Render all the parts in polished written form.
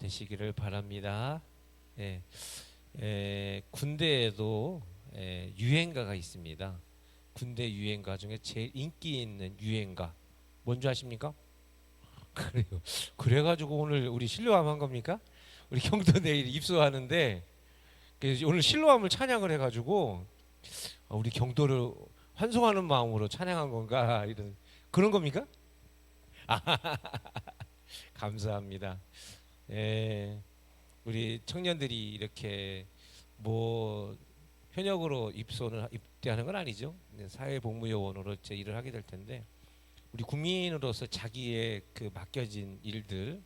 되시기를 바랍니다. 예, 군대에도 유행가가 있습니다. 군대 유행가 중에 제일 인기 있는 유행가 뭔지 아십니까? 그래요. 그래가지고 오늘 우리 실로암 한 겁니까? 우리 경도 내일 입소하는데 오늘 실로암을 찬양을 해가지고 우리 경도를 환송하는 마음으로 찬양한 건가 이런 그런 겁니까? 감사합니다. 우리 청년들이 이렇게 뭐 현역으로 입대하는 건 아니죠. 사회복무요원으로 제 일을 하게 될 텐데 우리 국민으로서 자기의 그 맡겨진 일들,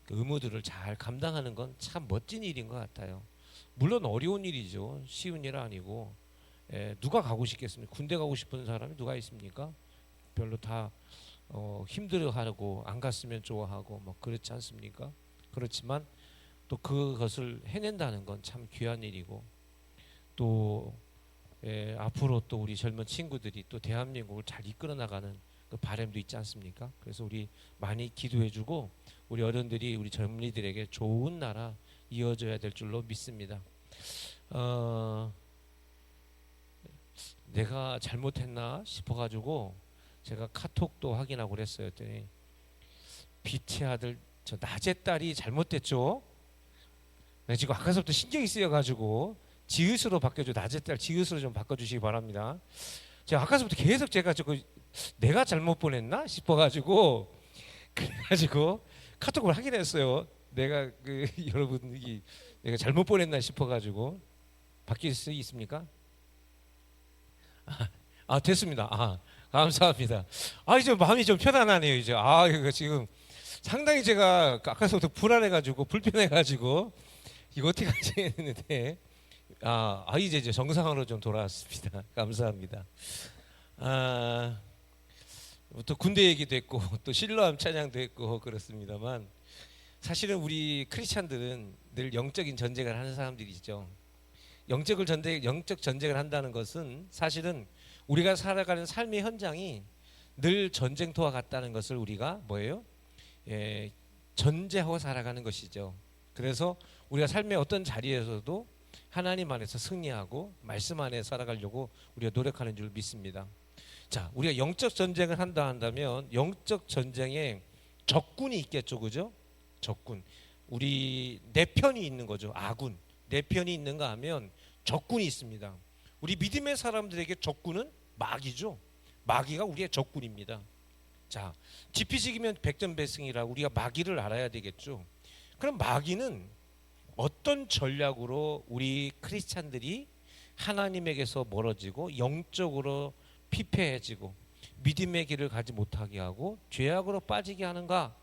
그 의무들을 잘 감당하는 건 참 멋진 일인 것 같아요. 물론 어려운 일이죠. 쉬운 일 아니고 누가 가고 싶겠습니까? 군대 가고 싶은 사람이 누가 있습니까? 별로 다 힘들어하고 안 갔으면 좋아하고 뭐 그렇지 않습니까? 그렇지만 또 그것을 해낸다는 건 참 귀한 일이고 또 앞으로 또 우리 젊은 친구들이 또 대한민국을 잘 이끌어 나가는 그 바람도 있지 않습니까? 그래서 우리 많이 기도해주고 우리 어른들이 우리 젊은이들에게 좋은 나라 이어져야 될 줄로 믿습니다. 내가 잘못했나 싶어가지고 제가 카톡도 확인하고 그랬어요. 그랬더니 빛의 아들 저 낮의 딸이 잘못됐죠. 지금 아까서부터 신경이 쓰여가지고 지읒으로 바꿔줘. 낮의 딸 지읒으로 좀 바꿔주시기 바랍니다. 제가 아까서부터 계속 제가 내가 잘못 보냈나 싶어가지고 그래가지고 카톡을 확인했어요. 내가 여러분이 내가 잘못 보냈나 싶어가지고 바뀔 수 있습니까? 됐습니다. 감사합니다. 이제 마음이 좀 편안하네요. 이제 이거 지금 상당히 제가 아까서부터 불안해가지고 불편해가지고 이거 어떻게 하지 했는데 이제 정상으로 좀 돌아왔습니다. 감사합니다. 또 군대 얘기도 했고 또 실로암 찬양도 했고 그렇습니다만 사실은 우리 크리스찬들은 늘 영적인 전쟁을 하는 사람들이죠. 영적 전쟁을 한다는 것은 사실은 우리가 살아가는 삶의 현장이 늘 전쟁터와 같다는 것을 우리가 뭐예요? 전제하고 살아가는 것이죠. 그래서 우리가 삶의 어떤 자리에서도 하나님 안에서 승리하고 말씀 안에 살아가려고 우리가 노력하는 줄 믿습니다. 자, 우리가 영적 전쟁을 한다면 영적 전쟁에 적군이 있겠죠, 그죠? 적군. 우리 내 편이 있는 거죠. 아군. 내 편이 있는가 하면 적군이 있습니다. 우리 믿음의 사람들에게 적군은 마귀죠. 마귀가 우리의 적군입니다. 자, 지피지기면 백전백승이라고 우리가 마귀를 알아야 되겠죠. 그럼 마귀는 어떤 전략으로 우리 크리스찬들이 하나님에게서 멀어지고 영적으로 피폐해지고 믿음의 길을 가지 못하게 하고 죄악으로 빠지게 하는가?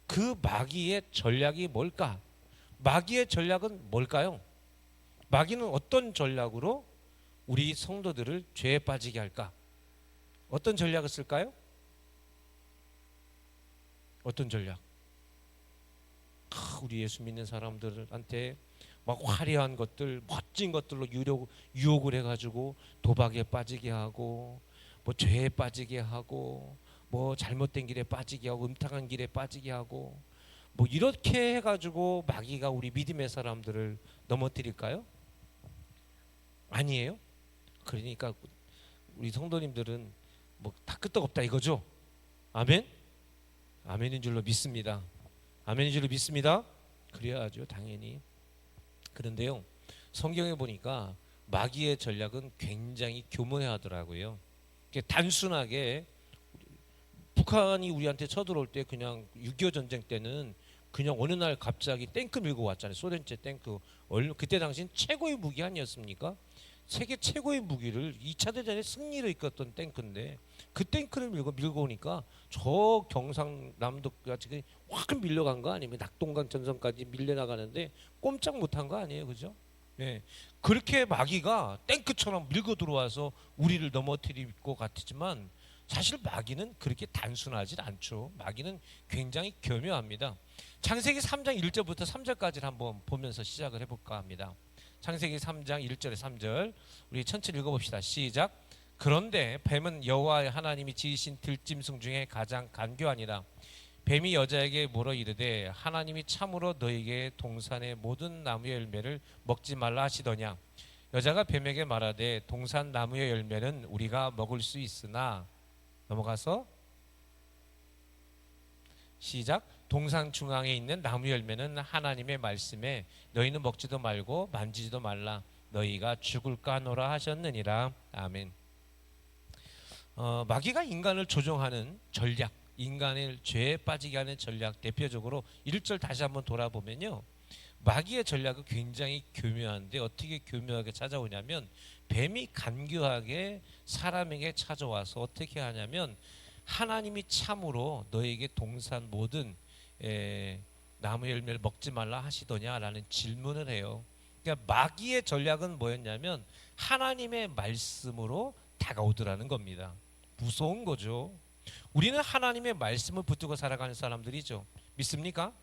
그 마귀의 전략이 뭘까? 마귀의 전략은 뭘까요? 마귀는 어떤 전략으로 우리 성도들을 죄에 빠지게 할까? 어떤 전략을 쓸까요? 어떤 전략? 우리 예수 믿는 사람들한테 막 화려한 것들, 멋진 것들로 유혹을 해가지고 도박에 빠지게 하고, 뭐 죄에 빠지게 하고, 뭐 잘못된 길에 빠지게 하고, 음탕한 길에 빠지게 하고, 뭐 이렇게 해가지고 마귀가 우리 믿음의 사람들을 넘어뜨릴까요? 아니에요. 그러니까 우리 성도님들은 뭐 다 끄떡없다 이거죠. 아멘. 아멘인 줄로 믿습니다. 아멘인 줄로 믿습니다. 그래야죠, 당연히. 그런데요, 성경에 보니까 마귀의 전략은 굉장히 교묘하더라고요. 단순하게 북한이 우리한테 쳐들어올 때 그냥 6.25 전쟁 때는 그냥 어느 날 갑자기 탱크 밀고 왔잖아요. 소련제 탱크. 그때 당시엔 최고의 무기 아니었습니까? 세계 최고의 무기를 2차 대전에 승리를 이끌었던 탱크인데 그 탱크를 밀고 오니까 저 경상남도까지 확 밀려간 거 아니면 낙동강 전선까지 밀려나가는데 꼼짝 못한 거 아니에요, 그죠? 그렇게 마귀가 탱크처럼 밀고 들어와서 우리를 넘어뜨릴 것 같지만 사실 마귀는 그렇게 단순하지 않죠. 마귀는 굉장히 교묘합니다. 창세기 3장 1절부터 3절까지를 한번 보면서 시작을 해볼까 합니다. 창세기 3장 1절에 3절 우리 천천히 읽어봅시다. 시작. 그런데 뱀은 여호와 하나님이 지으신 들짐승 중에 가장 간교하니라. 뱀이 여자에게 물어 이르되 하나님이 참으로 너에게 동산의 모든 나무의 열매를 먹지 말라 하시더냐. 여자가 뱀에게 말하되 동산 나무의 열매는 우리가 먹을 수 있으나, 넘어가서 시작. 동산 중앙에 있는 나무 열매는 하나님의 말씀에 너희는 먹지도 말고 만지지도 말라 너희가 죽을까 하노라 하셨느니라. 아멘. 마귀가 인간을 조종하는 전략, 인간을 죄에 빠지게 하는 전략, 대표적으로 1절 다시 한번 돌아보면요, 마귀의 전략은 굉장히 교묘한데 어떻게 교묘하게 찾아오냐면, 뱀이 간교하게 사람에게 찾아와서 어떻게 하냐면, 하나님이 참으로 너에게 동산 모든 나무 열매를 먹지 말라 하시더냐라는 질문을 해요. 그러니까 마귀의 전략은 뭐였냐면 하나님의 말씀으로 다가오더라는 겁니다. 무서운 거죠. 우리는 하나님의 말씀을 붙들고 살아가는 사람들이죠. 믿습니까?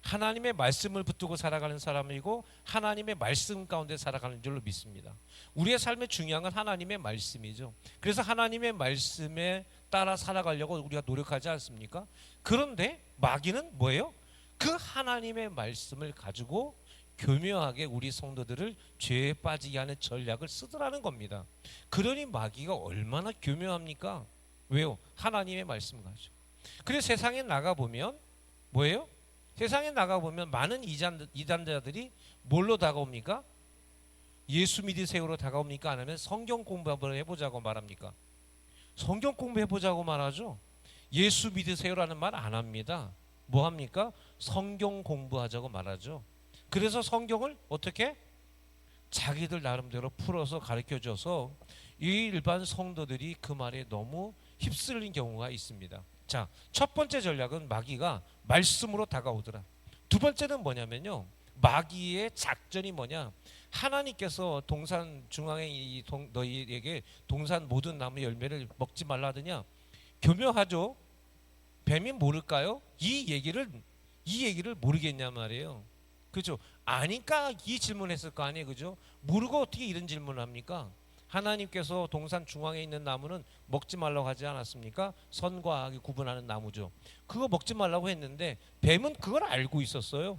하나님의 말씀을 붙들고 살아가는 사람이고 하나님의 말씀 가운데 살아가는 줄로 믿습니다. 우리의 삶의 중요한 건 하나님의 말씀이죠. 그래서 하나님의 말씀에 따라 살아가려고 우리가 노력하지 않습니까? 그런데 마귀는 뭐예요? 그 하나님의 말씀을 가지고 교묘하게 우리 성도들을 죄에 빠지게 하는 전략을 쓰더라는 겁니다. 그러니 마귀가 얼마나 교묘합니까? 왜요? 하나님의 말씀 가지고. 그래서 세상에 나가보면 뭐예요? 세상에 나가보면 많은 이단자들이 뭘로 다가옵니까? 예수 믿으세요로 다가옵니까? 아니면 성경 공부 한번 해보자고 말합니까? 성경 공부해보자고 말하죠. 예수 믿으세요라는 말 안 합니다. 뭐 합니까? 성경 공부하자고 말하죠. 그래서 성경을 어떻게? 자기들 나름대로 풀어서 가르쳐줘서 이 일반 성도들이 그 말에 너무 휩쓸린 경우가 있습니다. 자, 첫 번째 전략은 마귀가 말씀으로 다가오더라. 두 번째는 뭐냐면요, 마귀의 작전이 뭐냐, 하나님께서 동산 중앙에 너희에게 동산 모든 나무 열매를 먹지 말라 하더냐. 교묘하죠. 뱀이 모를까요? 이 얘기를 모르겠냐 말이에요. 그죠? 아니까 이 질문했을 거 아니에요. 그죠? 모르고 어떻게 이런 질문을 합니까? 하나님께서 동산 중앙에 있는 나무는 먹지 말라고 하지 않았습니까? 선과 악이 구분하는 나무죠. 그거 먹지 말라고 했는데 뱀은 그걸 알고 있었어요.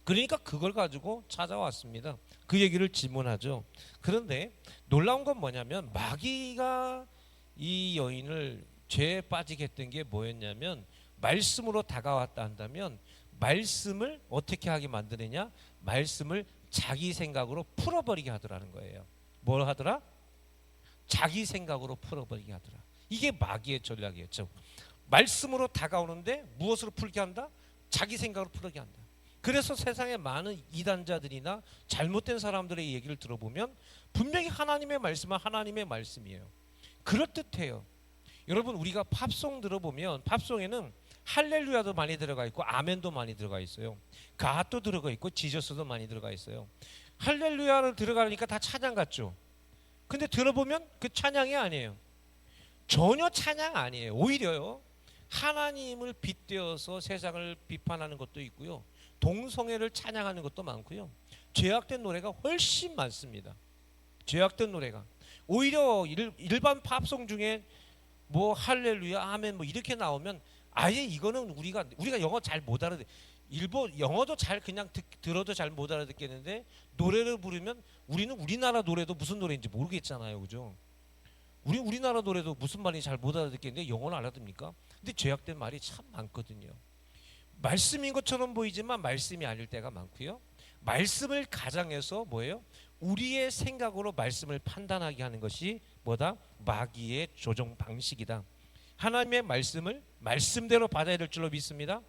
그러니까 그걸 가지고 찾아왔습니다. 그 얘기를 질문하죠. 그런데 놀라운 건 뭐냐면 마귀가 이 여인을 죄에 빠지게 했던 게 뭐였냐면, 말씀으로 다가왔다 한다면 말씀을 어떻게 하게 만드느냐, 말씀을 자기 생각으로 풀어버리게 하더라는 거예요. 뭘 하더라? 자기 생각으로 풀어버리게 하더라. 이게 마귀의 전략이었죠. 말씀으로 다가오는데 무엇으로 풀게 한다? 자기 생각으로 풀게 한다. 그래서 세상에 많은 이단자들이나 잘못된 사람들의 얘기를 들어보면 분명히 하나님의 말씀은 하나님의 말씀이에요. 그럴듯해요. 여러분, 우리가 팝송 들어보면 팝송에는 할렐루야도 많이 들어가 있고 아멘도 많이 들어가 있어요. 갓도 들어가 있고 지저스도 많이 들어가 있어요. 할렐루야를 들어가니까 다 찬양 같죠. 근데 들어보면 그 찬양이 아니에요. 전혀 찬양 아니에요. 오히려요, 하나님을 빗대어서 세상을 비판하는 것도 있고요, 동성애를 찬양하는 것도 많고요, 죄악된 노래가 훨씬 많습니다. 죄악된 노래가 오히려 일반 팝송 중에 뭐 할렐루야 아멘 뭐 이렇게 나오면 아예 이거는 우리가 영어 잘 못 알아듣, 일본 영어도 잘 그냥 들어도 잘 못 알아듣겠는데 노래를 부르면 우리는 우리나라 노래도 무슨 노래인지 모르겠잖아요. 그죠? 우리나라 노래도 무슨 말인지 잘 못 알아듣겠는데 영어는 알아듣습니까? 근데 죄악된 말이 참 많거든요. 말씀인 것처럼 보이지만 말씀이 아닐 때가 많고요, 말씀을 가장해서 뭐예요? 우리의 생각으로 말씀을 판단하게 하는 것이 뭐다? 마귀의 조종 방식이다. 하나님의 말씀을 말씀대로 받아야 될 줄로 믿습니다.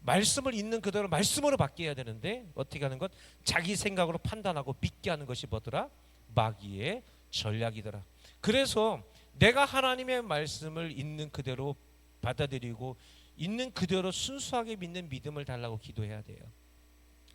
말씀을 있는 그대로 말씀으로 받게 해야 되는데 어떻게 하는 것? 자기 생각으로 판단하고 믿게 하는 것이 뭐더라? 마귀의 전략이더라. 그래서 내가 하나님의 말씀을 있는 그대로 받아들이고 있는 그대로 순수하게 믿는 믿음을 달라고 기도해야 돼요.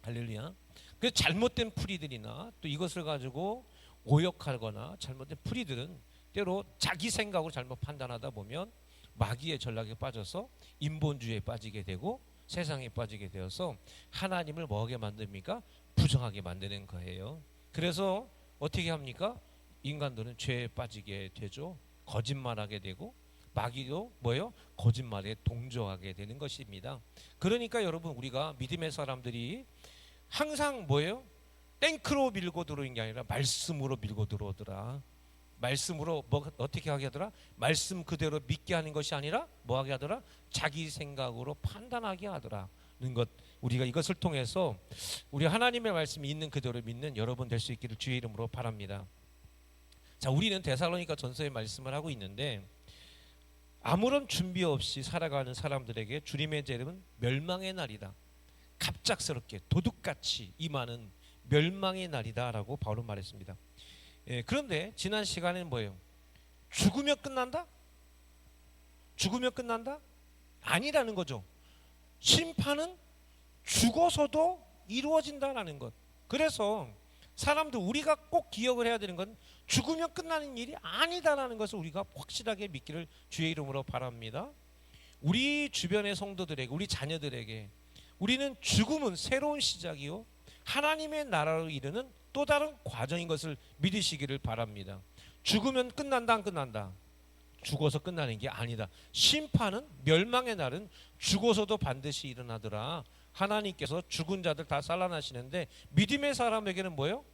할렐루야. 그래서 잘못된 풀이들이나 또 이것을 가지고 오역하거나 잘못된 풀이들은 때로 자기 생각으로 잘못 판단하다 보면 마귀의 전략에 빠져서 인본주의에 빠지게 되고 세상에 빠지게 되어서 하나님을 뭐하게 만듭니까? 부정하게 만드는 거예요. 그래서 어떻게 합니까? 인간들은 죄에 빠지게 되죠. 거짓말하게 되고 마귀도 뭐예요? 거짓말에 동조하게 되는 것입니다. 그러니까 여러분, 우리가 믿음의 사람들이 항상 뭐예요? 탱크로 밀고 들어오는 게 아니라 말씀으로 밀고 들어오더라. 말씀으로 뭐 어떻게 하게 하더라? 말씀 그대로 믿게 하는 것이 아니라 뭐 하게 하더라? 자기 생각으로 판단하게 하더라는 것, 우리가 이것을 통해서 우리 하나님의 말씀이 있는 그대로 믿는 여러분 될 수 있기를 주의 이름으로 바랍니다. 자, 우리는 데살로니가 전서의 말씀을 하고 있는데, 아무런 준비 없이 살아가는 사람들에게 주님의 재림은 멸망의 날이다. 갑작스럽게 도둑같이 임하는 멸망의 날이다라고 바울은 말했습니다. 그런데 지난 시간에는 뭐예요? 죽으면 끝난다? 죽으면 끝난다? 아니라는 거죠. 심판은 죽어서도 이루어진다라는 것. 그래서 사람들, 우리가 꼭 기억을 해야 되는 건 죽으면 끝나는 일이 아니다라는 것을 우리가 확실하게 믿기를 주의 이름으로 바랍니다. 우리 주변의 성도들에게, 우리 자녀들에게 우리는 죽음은 새로운 시작이요 하나님의 나라로 이르는 또 다른 과정인 것을 믿으시기를 바랍니다. 죽으면 끝난다, 안 끝난다? 죽어서 끝나는 게 아니다. 심판은, 멸망의 날은 죽어서도 반드시 일어나더라. 하나님께서 죽은 자들 다 살아나시는데, 믿음의 사람에게는 뭐예요?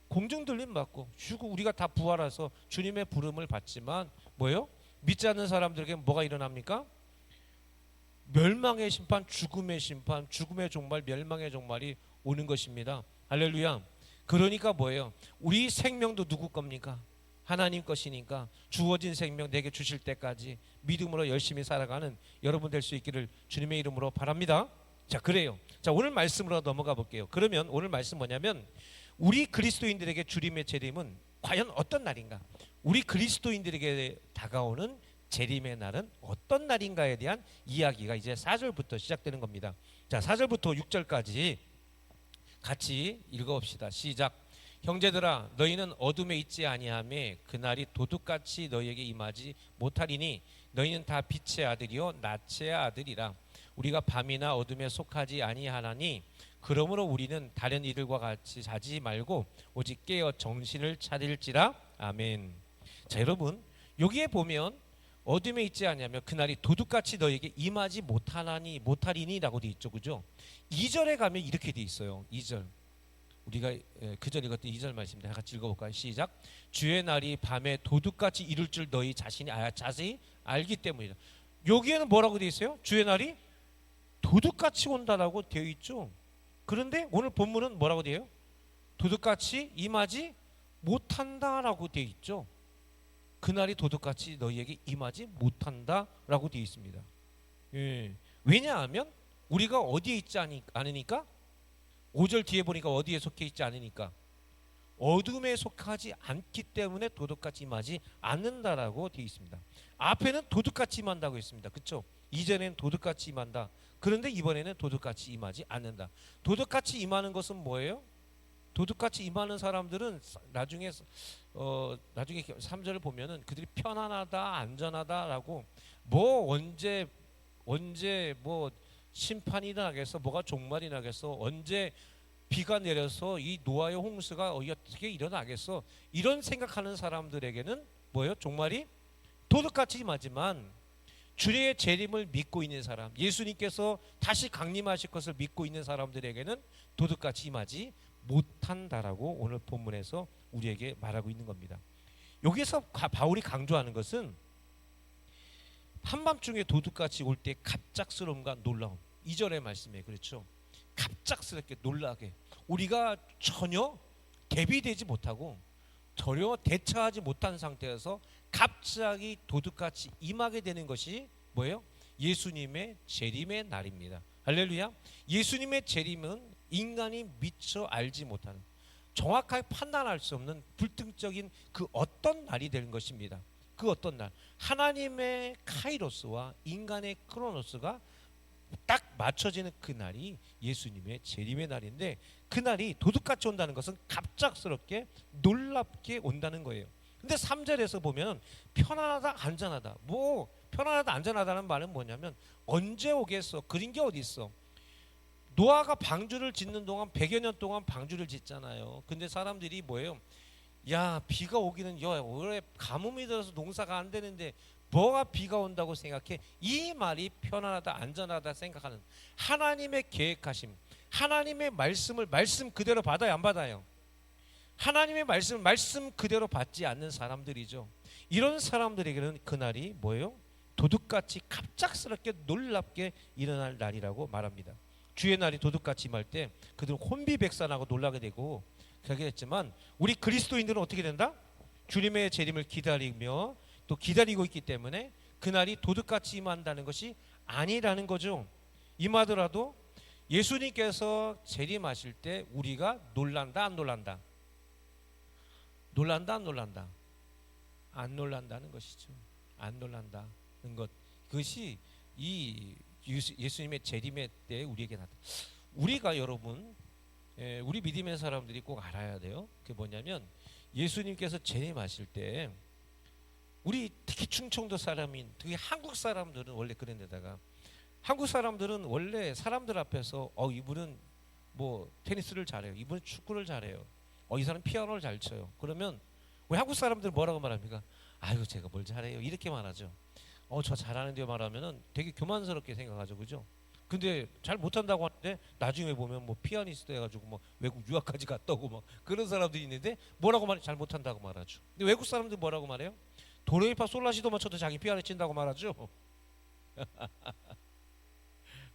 공중들림 받고 죽고 우리가 다 부활해서 주님의 부름을 받지만 뭐예요? 믿지 않는 사람들에게 뭐가 일어납니까? 멸망의 심판, 죽음의 심판, 죽음의 종말, 멸망의 종말이 오는 것입니다. 할렐루야. 그러니까 뭐예요? 우리 생명도 누구 겁니까? 하나님 것이니까 주어진 생명 내게 주실 때까지 믿음으로 열심히 살아가는 여러분 될 수 있기를 주님의 이름으로 바랍니다. 자, 그래요. 자, 오늘 말씀으로 넘어가 볼게요. 그러면 오늘 말씀 뭐냐면, 우리 그리스도인들에게 주님의 재림은 과연 어떤 날인가? 우리 그리스도인들에게 다가오는 재림의 날은 어떤 날인가에 대한 이야기가 이제 4절부터 시작되는 겁니다. 자, 4절부터 6절까지 같이 읽어봅시다. 시작. 형제들아, 너희는 어둠에 있지 아니하며 그날이 도둑같이 너희에게 임하지 못하리니 너희는 다 빛의 아들이요 낮의 아들이라. 우리가 밤이나 어둠에 속하지 아니하나니 그러므로 우리는 다른 이들과 같이 자지 말고 오직 깨어 정신을 차릴지라. 아멘. 자, 여러분, 여기에 보면 어둠에 있지 아니하며 그날이 도둑같이 너에게 임하지 못하리니라고 돼 있죠, 그죠? 2절에 가면 이렇게 돼 있어요. 2절, 우리가 그전 읽었던 2절 말씀입니다. 같이 읽어볼까요? 시작. 주의 날이 밤에 도둑같이 이룰 줄 너희 자신이 자세히 알기 때문이다. 여기에는 뭐라고 돼 있어요? 주의 날이 도둑같이 온다라고 되어 있죠. 그런데 오늘 본문은 뭐라고 돼요? 도둑같이 임하지 못한다라고 되어 있죠. 그날이 도둑같이 너희에게 임하지 못한다라고 되어 있습니다. 왜냐하면 우리가 어디에 있지 않으니까, 5절 뒤에 보니까 어디에 속해 있지 않으니까, 어둠에 속하지 않기 때문에 도둑같이 임하지 않는다라고 되어 있습니다. 앞에는 도둑같이 임한다고 했습니다. 그렇죠? 이전에는 도둑같이 임한다. 그런데 이번에는 도둑같이 임하지 않는다. 도둑같이 임하는 것은 뭐예요? 도둑같이 임하는 사람들은 나중에 3절을 보면은 그들이 편안하다, 안전하다라고, 뭐 언제 뭐 심판이 나겠어, 뭐가 종말이 나겠어, 언제 비가 내려서 이 노아의 홍수가 어떻게 일어나겠어, 이런 생각하는 사람들에게는 뭐예요? 종말이 도둑같이 임하지만 주의 재림을 믿고 있는 사람, 예수님께서 다시 강림하실 것을 믿고 있는 사람들에게는 도둑같이 임하지 못한다라고 오늘 본문에서 우리에게 말하고 있는 겁니다. 여기서 바울이 강조하는 것은 한밤중에 도둑같이 올 때 갑작스러움과 놀라움, 2절의 말씀에 그렇죠. 갑작스럽게 놀라게, 우리가 전혀 대비되지 못하고 전혀 대처하지 못한 상태에서 갑자기 도둑같이 임하게 되는 것이 뭐예요? 예수님의 재림의 날입니다. 할렐루야. 예수님의 재림은 인간이 미처 알지 못하는, 정확하게 판단할 수 없는 불특정적인 그 어떤 날이 되는 것입니다. 그 어떤 날, 하나님의 카이로스와 인간의 크로노스가 딱 맞춰지는 그 날이 예수님의 재림의 날인데, 그 날이 도둑같이 온다는 것은 갑작스럽게 놀랍게 온다는 거예요. 근데 3절에서 보면 편안하다, 안전하다. 뭐 편안하다, 안전하다는 말은 뭐냐면 언제 오겠어? 그런 게 어디 있어? 노아가 방주를 짓는 동안 100여 년 동안 방주를 짓잖아요. 근데 사람들이 뭐예요? 야, 비가 오기는, 올해 가뭄이 들어서 농사가 안 되는데 뭐가 비가 온다고 생각해? 이 말이 편안하다, 안전하다 생각하는 하나님의 계획하심, 하나님의 말씀을 말씀 그대로 받아요, 안 받아요? 하나님의 말씀을 말씀 그대로 받지 않는 사람들이죠. 이런 사람들에게는 그날이 뭐예요? 도둑같이 갑작스럽게 놀랍게 일어날 날이라고 말합니다. 주의 날이 도둑같이 임할 때 그들은 혼비백산하고 놀라게 되고 그렇게 됐지만, 우리 그리스도인들은 어떻게 된다? 주님의 재림을 기다리며 또 기다리고 있기 때문에 그날이 도둑같이 임한다는 것이 아니라는 거죠. 임하더라도 예수님께서 재림하실 때 우리가 놀란다, 안 놀란다? 놀란다, 안 놀란다? 안 놀란다는 것이죠. 안 놀란다는 것, 그것이 이 예수님의 재림의 때 우리에게 나타나. 우리가 여러분, 우리 믿음의 사람들이 꼭 알아야 돼요. 그게 뭐냐면, 예수님께서 재림하실 때 우리 특히 충청도 사람인, 특히 한국 사람들은 원래 그런 데다가, 한국 사람들은 원래 사람들 앞에서 이분은 뭐 테니스를 잘해요, 이분은 축구를 잘해요, 이 사람 피아노를 잘 쳐요. 그러면 우리 한국 사람들은 뭐라고 말합니까? 아유, 제가 뭘 잘해요, 이렇게 말하죠. 저 잘하는데 말하면은 되게 교만스럽게 생각하죠, 그죠? 근데 잘 못한다고 하는데 나중에 보면 뭐 피아니스트 해가지고 뭐 외국 유학까지 갔다 오고 뭐 그런 사람들이 있는데 뭐라고 말해? 잘 못한다고 말하죠. 근데 외국 사람들 뭐라고 말해요? 도레미파 솔라시도 맞춰도 자기 피아노 친다고 말하죠.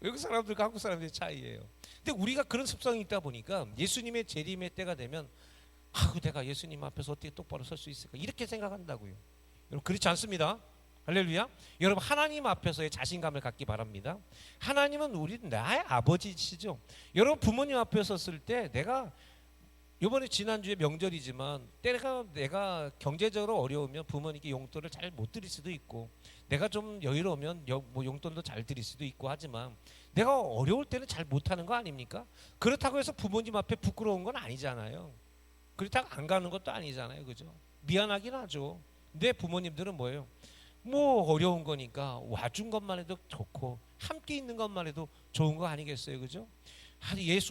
외국 사람들과 한국 사람들의 차이예요. 근데 우리가 그런 습성이 있다 보니까 예수님의 재림의 때가 되면 내가 예수님 앞에서 어떻게 똑바로 설 수 있을까, 이렇게 생각한다고요. 여러분, 그렇지 않습니다. 할렐루야. 여러분, 하나님 앞에서의 자신감을 갖기 바랍니다. 하나님은 나의 아버지시죠. 여러분, 부모님 앞에 섰을 때 내가 이번에 지난주에 명절이지만 내가 경제적으로 어려우면 부모님께 용돈을 잘 못 드릴 수도 있고, 내가 좀 여유로우면 뭐 용돈도 잘 드릴 수도 있고 하지만 내가 어려울 때는 잘 못하는 거 아닙니까? 그렇다고 해서 부모님 앞에 부끄러운 건 아니잖아요. 그렇다고 안 가는 것도 아니잖아요, 그죠? 미안하긴 하죠. 근데 부모님들은 뭐예요? 뭐 어려운 거니까 와준 것만 해도 좋고 함께 있는 것만 해도 좋은 거 아니겠어요, 그죠?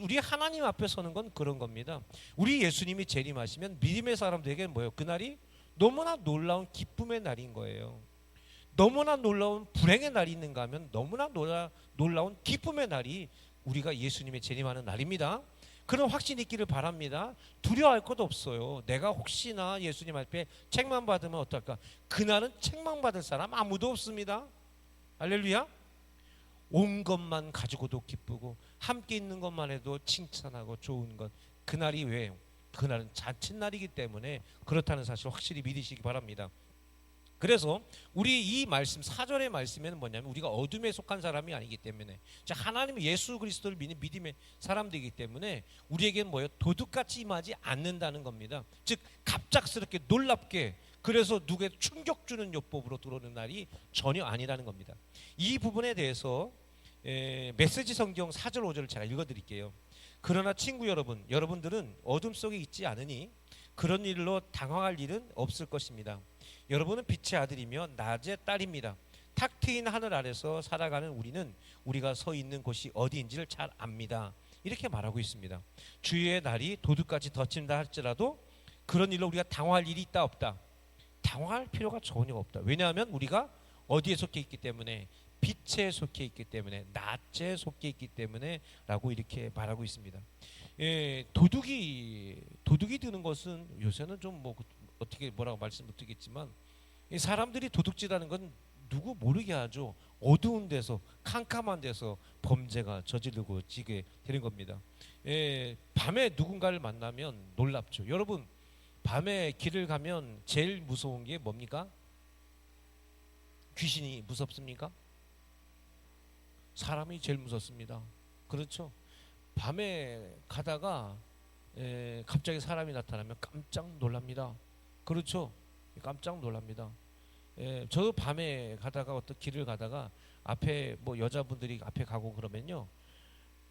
우리 하나님 앞에 서는 건 그런 겁니다. 우리 예수님이 재림하시면 믿음의 사람들에게는 뭐예요? 그날이 너무나 놀라운 기쁨의 날인 거예요. 너무나 놀라운 불행의 날이 있는가 하면 너무나 놀라운 기쁨의 날이 우리가 예수님의 재림하는 날입니다. 그런 확신이 있기를 바랍니다. 두려워할 것도 없어요. 내가 혹시나 예수님 앞에 책망받으면 어떨까? 그날은 책망받을 사람 아무도 없습니다. 할렐루야. 온 것만 가지고도 기쁘고 함께 있는 것만 해도 칭찬하고 좋은 것, 그날이 왜요? 그날은 자칫날이기 때문에 그렇다는 사실 확실히 믿으시기 바랍니다. 그래서 우리 이 말씀 4절의 말씀에는 뭐냐면, 우리가 어둠에 속한 사람이 아니기 때문에, 하나님 예수 그리스도를 믿는 믿음의 사람들이기 때문에 우리에게는 뭐예요? 도둑같이 임하지 않는다는 겁니다. 즉 갑작스럽게 놀랍게, 그래서 누구에 충격 주는 요법으로 들어오는 날이 전혀 아니라는 겁니다. 이 부분에 대해서 메시지 성경 4절 5절을 제가 읽어드릴게요. 그러나 친구 여러분, 여러분들은 어둠 속에 있지 않으니 그런 일로 당황할 일은 없을 것입니다. 여러분은 빛의 아들이며 낮의 딸입니다. 탁 트인 하늘 아래서 살아가는 우리는 우리가 서 있는 곳이 어디인지를 잘 압니다. 이렇게 말하고 있습니다. 주의 날이 도둑같이 덮친다 할지라도 그런 일로 우리가 당황할 일이 있다 없다? 당황할 필요가 전혀 없다. 왜냐하면 우리가 어디에 속해 있기 때문에, 빛에 속해 있기 때문에, 낮에 속해 있기 때문에 라고 이렇게 말하고 있습니다. 도둑이 드는 것은 요새는 좀 뭐 어떻게 뭐라고 말씀 못 드리겠지만, 사람들이 도둑질하는 건 누구 모르게 하죠. 어두운 데서, 캄캄한 데서 범죄가 저지르고 지게 되는 겁니다. 밤에 누군가를 만나면 놀랍죠. 여러분, 밤에 길을 가면 제일 무서운 게 뭡니까? 귀신이 무섭습니까? 사람이 제일 무섭습니다. 그렇죠? 밤에 가다가 갑자기 사람이 나타나면 깜짝 놀랍니다. 그렇죠? 깜짝 놀랍니다. 저도 밤에 가다가 어떤 길을 가다가 앞에 뭐 여자분들이 앞에 가고 그러면요,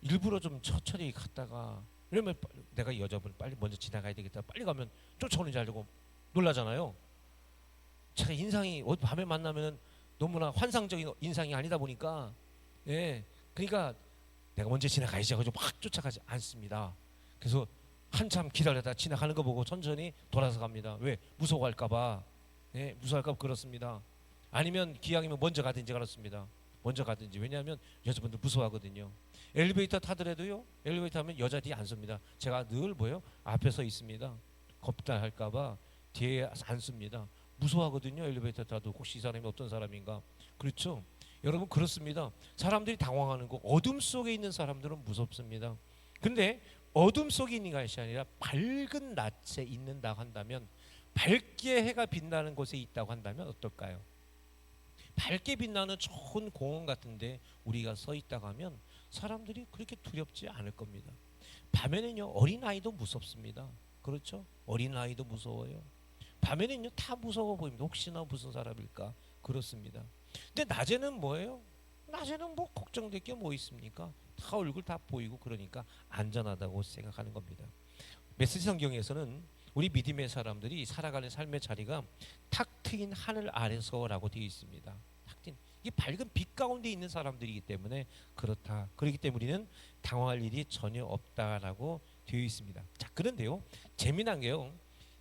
일부러 좀 천천히 갔다가, 이러면 내가 여자분 빨리 먼저 지나가야 되겠다, 빨리 가면 쫓아오는 줄 알고 놀라잖아요. 제가 인상이 밤에 만나면 너무나 환상적인 인상이 아니다 보니까, 그러니까 내가 먼저 지나가야지 하고 막 쫓아가지 않습니다. 그래서 한참 기다렸다 지나가는 거 보고 천천히 돌아서 갑니다. 왜? 무서워할까봐. 무서워할까봐 그렇습니다. 아니면 기왕이면 먼저 가든지 그렇습니다. 먼저 가든지. 왜냐하면 여자분들 무서워하거든요. 엘리베이터 타더라도요, 엘리베이터 하면 여자 뒤에 안 섭니다. 제가 늘 뭐예요? 앞에 서 있습니다. 겁다 할까봐 뒤에 안 씁니다. 무서워하거든요. 엘리베이터 타도 혹시 이 사람이 어떤 사람인가. 그렇죠? 여러분 그렇습니다. 사람들이 당황하는 거, 어둠 속에 있는 사람들은 무섭습니다. 근데 어둠 속에 있는 것이 아니라 밝은 낯에 있는다 한다면, 밝게 해가 빛나는 곳에 있다고 한다면 어떨까요? 밝게 빛나는 좋은 공원 같은데 우리가 서 있다고 하면 사람들이 그렇게 두렵지 않을 겁니다. 밤에는요, 어린아이도 무섭습니다. 그렇죠? 어린아이도 무서워요. 밤에는요, 다 무서워 보입니다. 혹시나 무슨 사람일까? 그렇습니다. 근데 낮에는 뭐예요? 낮에는 뭐 걱정될 게 뭐 있습니까? 다 얼굴 다 보이고 그러니까 안전하다고 생각하는 겁니다. 메시지 성경에서는 우리 믿음의 사람들이 살아가는 삶의 자리가 탁 트인 하늘 아래서라고 되어 있습니다. 탁 트인, 이 밝은 빛 가운데 있는 사람들이기 때문에 그렇다. 그렇기 때문에 우리는 당황할 일이 전혀 없다라고 되어 있습니다. 자, 그런데요, 재미난 게요,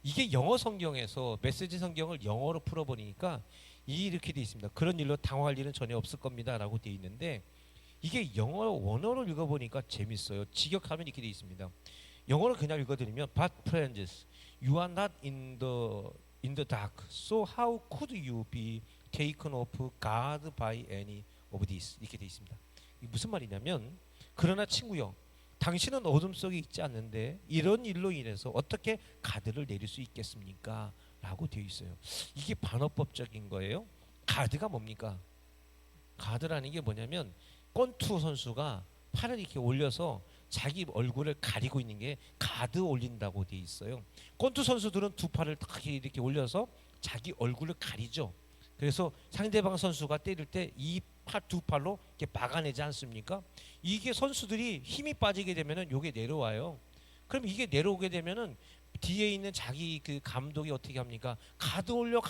이게 영어 성경에서 메시지 성경을 영어로 풀어보니까 이렇게 되어 있습니다. 그런 일로 당황할 일은 전혀 없을 겁니다라고 되어 있는데, 이게 영어 원어로 읽어보니까 재밌어요. 직역하면 이렇게 되어 있습니다. 영어로 그냥 읽어드리면, But friends, you are not in the dark, so how could you be taken off guard by any of this? 이렇게 되어 있습니다. 이게 무슨 말이냐면, 그러나 친구여, 당신은 어둠 속에 있지 않는데 이런 일로 인해서 어떻게 가드를 내릴 수 있겠습니까? 라고 되어 있어요. 이게 반어법적인 거예요. 가드가 뭡니까? 가드라는 게 뭐냐면, 권투 선수가 팔을 이렇게 올려서 자기 얼굴을 가리고 있는 게 가드 올린다고 돼 있어요. 권투 선수들은 두 팔을 딱 이렇게 올려서 자기 얼굴을 가리죠. 그래서 상대방 선수가 때릴 때 이 두 팔로 이렇게 막아내지 않습니까? 이게 선수들이 힘이 빠지게 되면은 요게 내려와요. 그럼 이게 내려오게 되면은 뒤에 있는 자기 그 감독이 어떻게 합니까? 가드 올려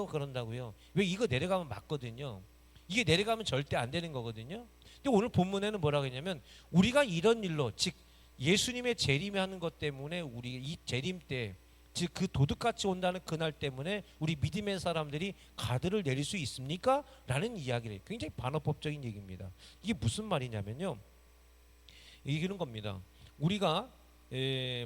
그런다고요. 왜? 이거 내려가면 맞거든요. 이게 내려가면 절대 안 되는 거거든요. 근데 오늘 본문에는 뭐라고 했냐면, 우리가 이런 일로, 즉 예수님의 재림하는 것 때문에, 우리 이 재림 때, 즉 그 도둑같이 온다는 그날 때문에 우리 믿음의 사람들이 가드를 내릴 수 있습니까? 라는 이야기를 해요. 굉장히 반어법적인 얘기입니다. 이게 무슨 말이냐면요, 이기는 겁니다. 우리가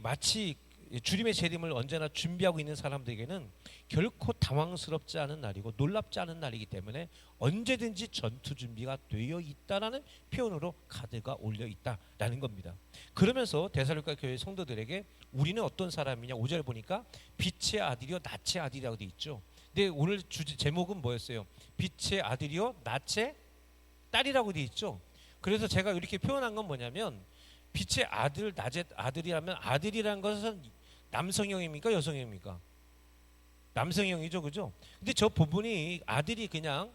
마치 주님의 재림을 언제나 준비하고 있는 사람들에게는 결코 당황스럽지 않은 날이고 놀랍지 않은 날이기 때문에 언제든지 전투 준비가 되어 있다라는 표현으로 가드가 올려 있다라는 겁니다. 그러면서 데살로니가 교회 성도들에게 우리는 어떤 사람이냐, 5절 보니까 빛의 아들이요 낯의 아들이라고 돼 있죠. 근데 오늘 주제 제목은 뭐였어요? 빛의 아들이요 낯의 딸이라고 돼 있죠. 그래서 제가 이렇게 표현한 건 뭐냐면, 빛의 아들, 낯의 아들이라면, 아들이라는 것은 남성형입니까? 여성형입니까? 남성형이죠, 그죠? 근데 저 부분이 아들이 그냥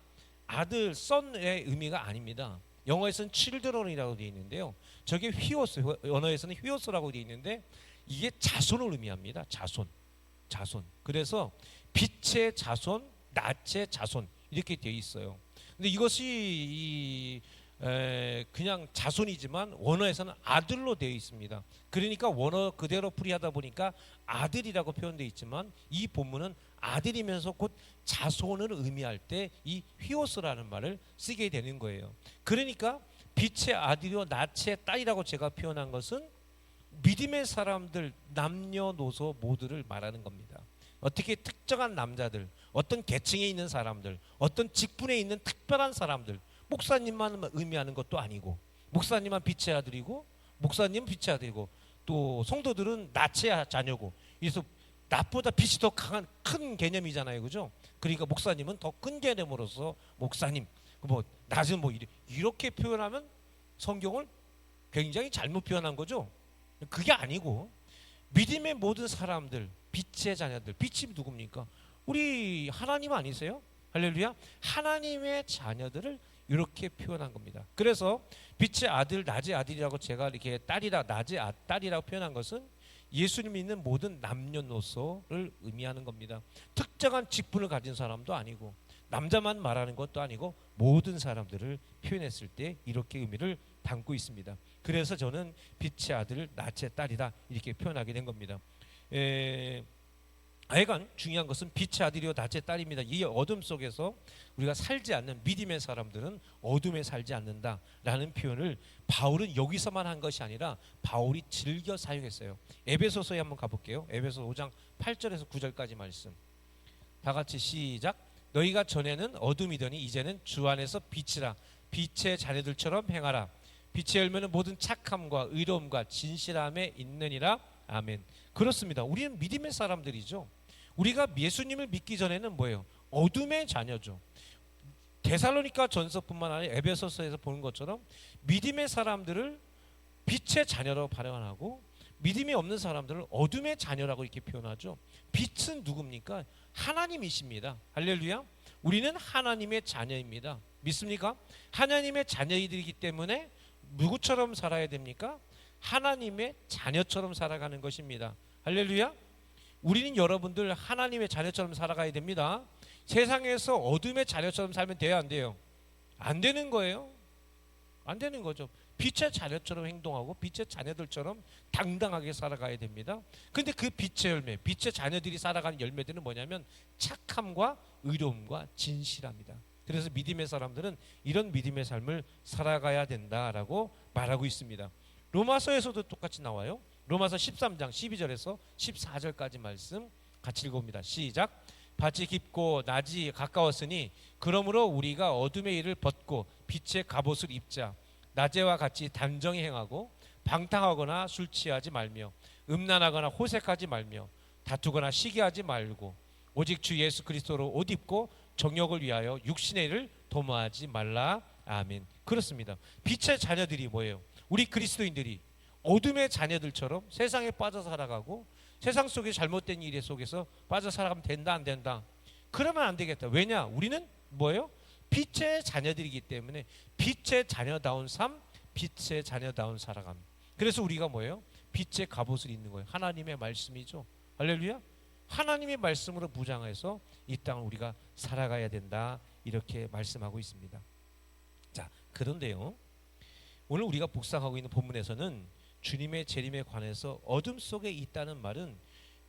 아들, son의 의미가 아닙니다. 영어에서는 children이라고 되어 있는데요, 저게 휘오스, 언어에서는 휘오스라고 되어 있는데 이게 자손을 의미합니다. 자손. 그래서 빛의 자손, 낯의 자손 이렇게 되어 있어요. 근데 이것이 그냥 자손이지만 원어에서는 아들로 되어 있습니다. 그러니까 원어 그대로 풀이하다 보니까 아들이라고 표현되어 있지만, 이 본문은 아들이면서 곧 자손을 의미할 때 이 휘오스라는 말을 쓰게 되는 거예요. 그러니까 빛의 아들이요 낯의 딸이라고 제가 표현한 것은 믿음의 사람들, 남녀노소 모두를 말하는 겁니다. 어떻게 특정한 남자들, 어떤 계층에 있는 사람들, 어떤 직분에 있는 특별한 사람들, 목사님만 의미하는 것도 아니고, 목사님만 빛의 아들이고, 목사님은 빛의 아들이고, 또 성도들은 낯의 자녀고, 그래서 낯보다 빛이 더 강한 큰 개념이잖아요, 그죠? 그러니까 목사님은 더 큰 개념으로서 목사님, 뭐 낯은 뭐 이렇게 표현하면 성경을 굉장히 잘못 표현한 거죠. 그게 아니고, 믿음의 모든 사람들, 빛의 자녀들, 빛이 누굽니까? 우리 하나님 아니세요? 할렐루야. 하나님의 자녀들을 이렇게 표현한 겁니다. 그래서 빛의 아들, 낯의 아들이라고 제가 이렇게 딸이라, 낯의 딸이라고 표현한 것은 예수님 믿는 모든 남녀노소를 의미하는 겁니다. 특정한 직분을 가진 사람도 아니고, 남자만 말하는 것도 아니고, 모든 사람들을 표현했을 때 이렇게 의미를 담고 있습니다. 그래서 저는 빛의 아들, 낯의 딸이다 이렇게 표현하게 된 겁니다. 하여간 중요한 것은 빛의 아들이요 낮의 딸입니다. 이 어둠 속에서 우리가 살지 않는 믿음의 사람들은 어둠에 살지 않는다라는 표현을 바울은 여기서만 한 것이 아니라 바울이 즐겨 사용했어요. 에베소서에 한번 가볼게요. 에베소 5장 8절에서 9절까지 말씀. 다 같이 시작. 너희가 전에는 어둠이더니 이제는 주 안에서 빛이라. 빛의 자녀들처럼 행하라. 빛의 열매는 모든 착함과 의로움과 진실함에 있느니라. 아멘. 그렇습니다. 우리는 믿음의 사람들이죠. 우리가 예수님을 믿기 전에는 뭐예요? 어둠의 자녀죠. 데살로니가 전서뿐만 아니라 에베소서에서 보는 것처럼 믿음의 사람들을 빛의 자녀로 발언하고 믿음이 없는 사람들을 어둠의 자녀라고 이렇게 표현하죠. 빛은 누굽니까? 하나님이십니다. 할렐루야. 우리는 하나님의 자녀입니다. 믿습니까? 하나님의 자녀이기 때문에 누구처럼 살아야 됩니까? 하나님의 자녀처럼 살아가는 것입니다. 할렐루야. 우리는 여러분들 하나님의 자녀처럼 살아가야 됩니다. 세상에서 어둠의 자녀처럼 살면 돼요, 안 돼요? 안 되는 거예요. 안 되는 거죠. 빛의 자녀처럼 행동하고 빛의 자녀들처럼 당당하게 살아가야 됩니다. 근데 그 빛의 열매, 빛의 자녀들이 살아가는 열매들은 뭐냐면 착함과 의로움과 진실합니다. 그래서 믿음의 사람들은 이런 믿음의 삶을 살아가야 된다라고 말하고 있습니다. 로마서에서도 똑같이 나와요. 로마서 13장 12절에서 14절까지 말씀 같이 읽어봅니다. 시작. 밭이 깊고 낮이 가까웠으니 그러므로 우리가 어둠의 일을 벗고 빛의 갑옷을 입자. 낮에와 같이 단정히 행하고 방탕하거나 술 취하지 말며 음란하거나 호색하지 말며 다투거나 시기하지 말고 오직 주 예수 그리스도로 옷 입고 정욕을 위하여 육신의 일을 도모하지 말라. 아멘. 그렇습니다. 빛의 자녀들이 뭐예요? 우리 그리스도인들이 어둠의 자녀들처럼 세상에 빠져 살아가고 세상 속에 잘못된 일 속에서 빠져 살아가면 된다 안 된다? 그러면 안 되겠다. 왜냐? 우리는 뭐예요? 빛의 자녀들이기 때문에 빛의 자녀다운 삶, 빛의 자녀다운 살아감. 그래서 우리가 뭐예요? 빛의 갑옷을 입는 거예요. 하나님의 말씀이죠. 할렐루야. 하나님의 말씀으로 무장해서 이 땅을 우리가 살아가야 된다 이렇게 말씀하고 있습니다. 자, 그런데요, 오늘 우리가 묵상하고 있는 본문에서는 주님의 재림에 관해서 어둠 속에 있다는 말은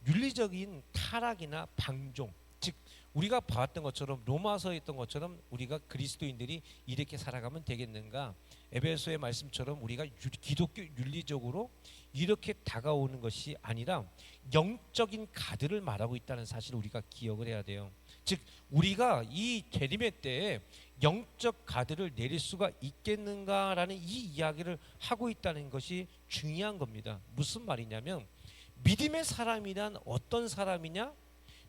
윤리적인 타락이나 방종, 즉 우리가 봤던 것처럼 로마서에 있던 것처럼 우리가 그리스도인들이 이렇게 살아가면 되겠는가, 에베소의 말씀처럼 우리가 기독교 윤리적으로 이렇게 다가오는 것이 아니라 영적인 가드를 말하고 있다는 사실을 우리가 기억을 해야 돼요. 즉 우리가 이 재림의 때에 영적 가드를 내릴 수가 있겠는가라는 이 이야기를 하고 있다는 것이 중요한 겁니다. 무슨 말이냐면 믿음의 사람이란 어떤 사람이냐?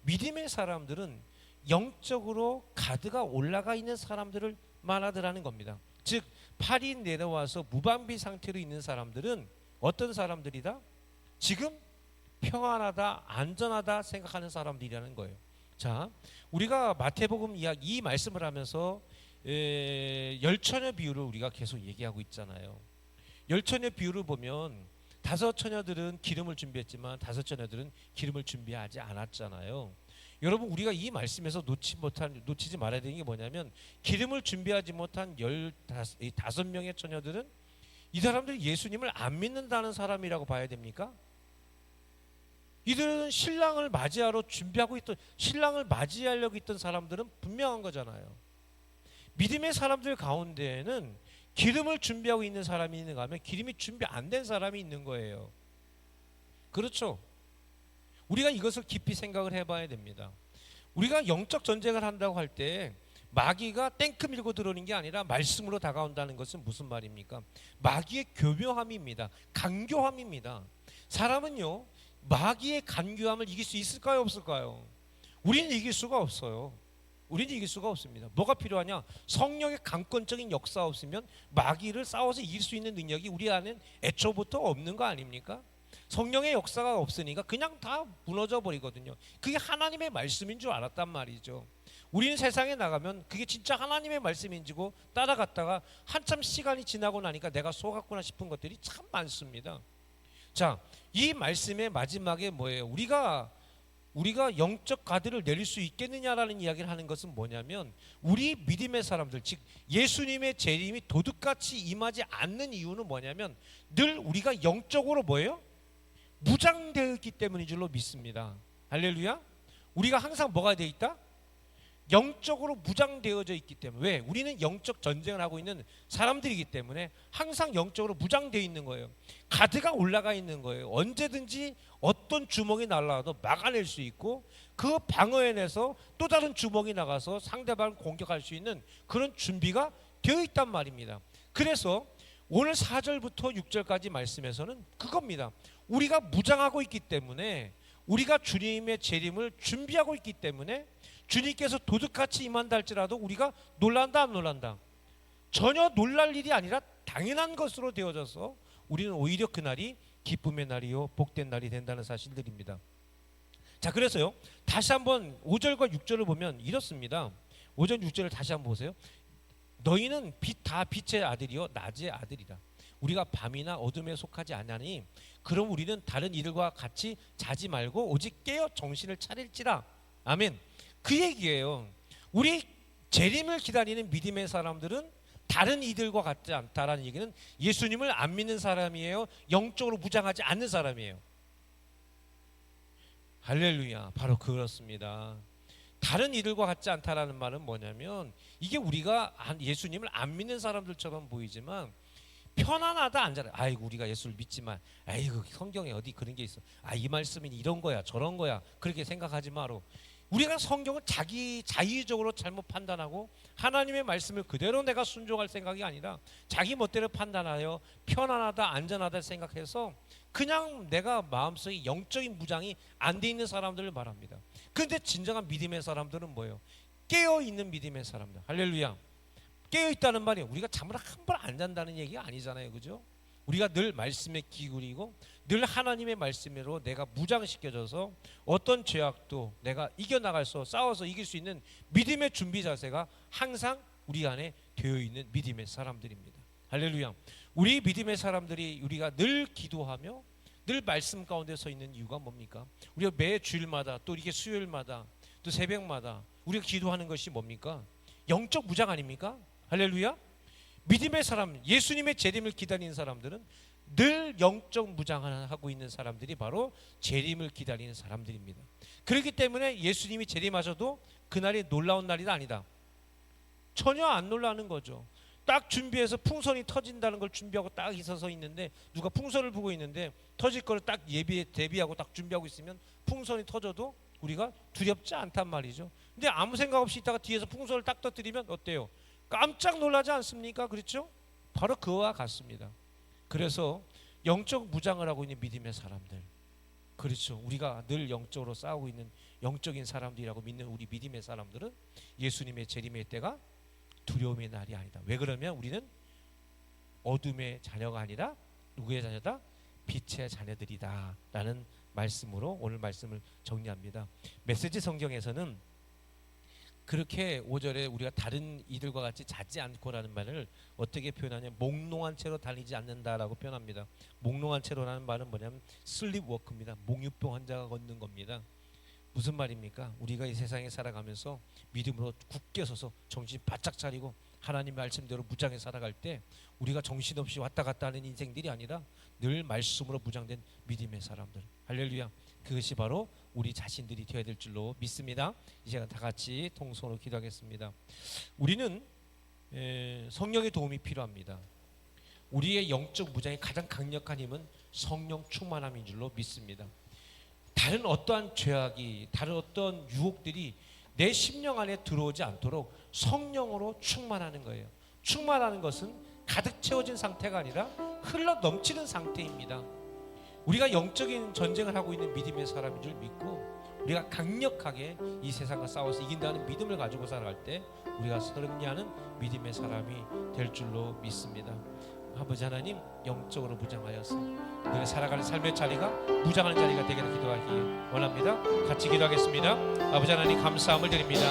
믿음의 사람들은 영적으로 가드가 올라가 있는 사람들을 말하더라는 겁니다. 즉 팔이 내려와서 무방비 상태로 있는 사람들은 어떤 사람들이다? 지금 평안하다, 안전하다 생각하는 사람들이라는 거예요. 자, 우리가 마태복음 이야기 이 말씀을 하면서 열처녀 비유를 우리가 계속 얘기하고 있잖아요. 열처녀 비유를 보면 다섯 처녀들은 기름을 준비했지만 다섯 처녀들은 기름을 준비하지 않았잖아요. 여러분 우리가 이 말씀에서 놓치지 말아야 되는 게 뭐냐면 기름을 준비하지 못한 15명의 처녀들은 이 사람들이 예수님을 안 믿는다는 사람이라고 봐야 됩니까? 이들은 신랑을 맞이하러 준비하고 있던, 신랑을 맞이하려고 있던 사람들은 분명한 거잖아요. 믿음의 사람들 가운데에는 기름을 준비하고 있는 사람이 있는가 하면 기름이 준비 안 된 사람이 있는 거예요. 그렇죠? 우리가 이것을 깊이 생각을 해봐야 됩니다. 우리가 영적 전쟁을 한다고 할 때 마귀가 탱크 밀고 들어오는 게 아니라 말씀으로 다가온다는 것은 무슨 말입니까? 마귀의 교묘함입니다. 간교함입니다. 사람은요 마귀의 간교함을 이길 수 있을까요 없을까요? 우리는 이길 수가 없어요. 우리는 이길 수가 없습니다. 뭐가 필요하냐? 성령의 강권적인 역사 없으면 마귀를 싸워서 이길 수 있는 능력이 우리 안엔 애초부터 없는 거 아닙니까? 성령의 역사가 없으니까 그냥 다 무너져 버리거든요. 그게 하나님의 말씀인 줄 알았단 말이죠. 우리는 세상에 나가면 그게 진짜 하나님의 말씀인지고 따라갔다가 한참 시간이 지나고 나니까 내가 속았구나 싶은 것들이 참 많습니다. 자, 이 말씀의 마지막에 뭐예요? 우리가 영적 가드를 내릴 수 있겠느냐라는 이야기를 하는 것은 뭐냐면 우리 믿음의 사람들, 즉 예수님의 재림이 도둑같이 임하지 않는 이유는 뭐냐면 늘 우리가 영적으로 뭐예요? 무장되어 있기 때문인 줄로 믿습니다. 할렐루야. 우리가 항상 뭐가 되어 있다? 영적으로 무장되어져 있기 때문에. 왜? 우리는 영적 전쟁을 하고 있는 사람들이기 때문에 항상 영적으로 무장되어 있는 거예요. 가드가 올라가 있는 거예요. 언제든지 어떤 주먹이 날라와도 막아낼 수 있고 그 방어해내서 또 다른 주먹이 나가서 상대방을 공격할 수 있는 그런 준비가 되어 있단 말입니다. 그래서 오늘 4절부터 6절까지 말씀에서는 그겁니다. 우리가 무장하고 있기 때문에, 우리가 주님의 재림을 준비하고 있기 때문에 주님께서 도둑같이 임한다 할지라도 우리가 놀란다 안 놀란다? 전혀 놀랄 일이 아니라 당연한 것으로 되어져서 우리는 오히려 그날이 기쁨의 날이요 복된 날이 된다는 사실들입니다. 자, 그래서요 다시 한번 5절과 6절을 보면 이렇습니다. 5절 6절을 다시 한번 보세요. 너희는 다 빛의 아들이요 낮의 아들이다. 우리가 밤이나 어둠에 속하지 아니하니 그럼 우리는 다른 이들과 같이 자지 말고 오직 깨어 정신을 차릴지라. 아멘. 그 얘기예요. 우리 재림을 기다리는 믿음의 사람들은 다른 이들과 같지 않다라는 얘기는 예수님을 안 믿는 사람이에요, 영적으로 무장하지 않는 사람이에요. 할렐루야. 바로 그렇습니다. 다른 이들과 같지 않다라는 말은 뭐냐면 이게 우리가 예수님을 안 믿는 사람들처럼 보이지만 편안하다 앉아라. 아이고 우리가 예수를 믿지만 아이고 성경에 어디 그런 게 있어. 이 말씀이 이런 거야 저런 거야 그렇게 생각하지 마라. 우리가 성경을 자기 자의적으로 잘못 판단하고 하나님의 말씀을 그대로 내가 순종할 생각이 아니라 자기 멋대로 판단하여 편안하다 안전하다 생각해서 그냥 내가 마음속에 영적인 무장이 안 돼 있는 사람들을 말합니다. 그런데 진정한 믿음의 사람들은 뭐예요? 깨어있는 믿음의 사람들. 할렐루야. 깨어있다는 말이 우리가 잠을 한 번 안 잔다는 얘기가 아니잖아요, 그죠? 우리가 늘 말씀에 기울이고 늘 하나님의 말씀으로 내가 무장시켜져서 어떤 죄악도 내가 이겨나갈 수, 싸워서 이길 수 있는 믿음의 준비 자세가 항상 우리 안에 되어 있는 믿음의 사람들입니다. 할렐루야. 우리 믿음의 사람들이 우리가 늘 기도하며 늘 말씀 가운데 서 있는 이유가 뭡니까? 우리가 매 주일마다 또 이렇게 수요일마다 또 새벽마다 우리가 기도하는 것이 뭡니까? 영적 무장 아닙니까? 할렐루야. 믿음의 사람, 예수님의 재림을 기다리는 사람들은 늘 영적 무장을 하고 있는 사람들이 바로 재림을 기다리는 사람들입니다. 그렇기 때문에 예수님이 재림하셔도 그날이 놀라운 날이 아니다. 전혀 안 놀라는 거죠. 딱 준비해서 풍선이 터진다는 걸 준비하고 딱 있어서 있는데 누가 풍선을 보고 있는데 터질 거를 딱 대비하고 딱 준비하고 있으면 풍선이 터져도 우리가 두렵지 않단 말이죠. 근데 아무 생각 없이 있다가 뒤에서 풍선을 딱 터뜨리면 어때요? 깜짝 놀라지 않습니까? 그렇죠? 바로 그와 같습니다. 그래서 영적 무장을 하고 있는 믿음의 사람들, 그렇죠, 우리가 늘 영적으로 싸우고 있는 영적인 사람들이라고 믿는 우리 믿음의 사람들은 예수님의 재림의 때가 두려움의 날이 아니다. 왜 그러면 우리는 어둠의 자녀가 아니라 누구의 자녀다? 빛의 자녀들이다 라는 말씀으로 오늘 말씀을 정리합니다. 메시지 성경에서는 그렇게 5절에 우리가 다른 이들과 같이 자지 않고라는 말을 어떻게 표현하냐면 몽롱한 채로 달리지 않는다라고 표현합니다. 몽롱한 채로라는 말은 뭐냐면 슬립워크입니다. 몽유병 환자가 걷는 겁니다. 무슨 말입니까? 우리가 이 세상에 살아가면서 믿음으로 굳게 서서 정신 바짝 차리고 하나님 말씀대로 무장해 살아갈 때 우리가 정신없이 왔다 갔다 하는 인생들이 아니라 늘 말씀으로 무장된 믿음의 사람들. 할렐루야. 그것이 바로 우리 자신들이 되어야 될 줄로 믿습니다. 이 시간 다 같이 통성으로 기도하겠습니다. 우리는 성령의 도움이 필요합니다. 우리의 영적 무장의 가장 강력한 힘은 성령 충만함인 줄로 믿습니다. 다른 어떠한 죄악이, 다른 어떤 유혹들이 내 심령 안에 들어오지 않도록 성령으로 충만하는 거예요. 충만하는 것은 가득 채워진 상태가 아니라 흘러 넘치는 상태입니다. 우리가 영적인 전쟁을 하고 있는 믿음의 사람인 줄 믿고 우리가 강력하게 이 세상과 싸워서 이긴다는 믿음을 가지고 살아갈 때 우리가 승리하는 믿음의 사람이 될 줄로 믿습니다. 아버지 하나님, 영적으로 무장하여서 우리가 살아가는 삶의 자리가 무장하는 자리가 되기를 기도하기에 원합니다. 같이 기도하겠습니다. 아버지 하나님, 감사함을 드립니다.